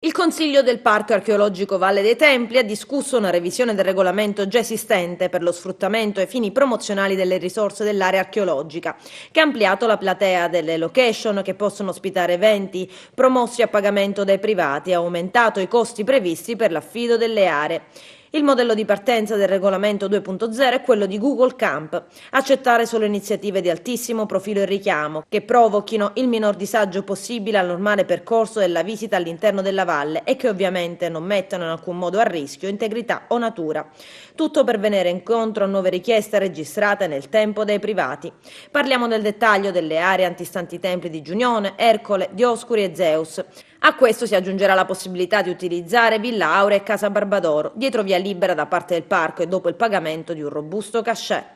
Il Consiglio del Parco Archeologico Valle dei Templi ha discusso una revisione del regolamento già esistente per lo sfruttamento ai fini promozionali delle risorse dell'area archeologica, che ha ampliato la platea delle location che possono ospitare eventi promossi a pagamento dai privati e ha aumentato i costi previsti per l'affido delle aree. Il modello di partenza del regolamento 2.0 è quello di Google Camp, accettare solo iniziative di altissimo profilo e richiamo, che provochino il minor disagio possibile al normale percorso della visita all'interno della valle e che ovviamente non mettano in alcun modo a rischio integrità o natura. Tutto per venire incontro a nuove richieste registrate nel tempo dai privati. Parliamo nel dettaglio delle aree antistanti templi di Giunione, Ercole, Dioscuri e Zeus. A questo si aggiungerà la possibilità di utilizzare Villa Aurea e Casa Barbadoro, dietro via libera da parte del parco e dopo il pagamento di un robusto cachet.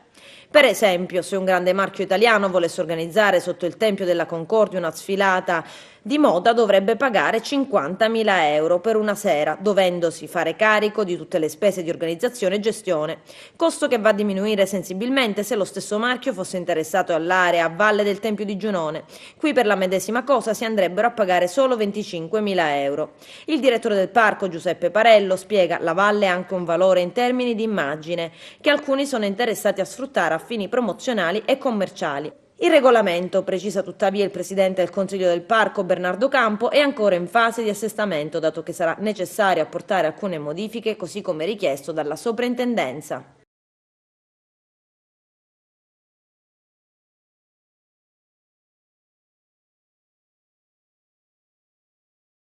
Per esempio, se un grande marchio italiano volesse organizzare sotto il Tempio della Concordia una sfilata di moda, dovrebbe pagare 50.000 euro per una sera, dovendosi fare carico di tutte le spese di organizzazione e gestione, costo che va a diminuire sensibilmente se lo stesso marchio fosse interessato all'area a valle del Tempio di Giunone. Qui per la medesima cosa si andrebbero a pagare solo 25.000 euro. Il direttore del parco, Giuseppe Parello, spiega: la valle ha anche un valore in termini di immagine, che alcuni sono interessati a sfruttare a fini promozionali e commerciali. Il regolamento, precisa tuttavia il presidente del Consiglio del Parco Bernardo Campo, è ancora in fase di assestamento, dato che sarà necessario apportare alcune modifiche, così come richiesto dalla soprintendenza.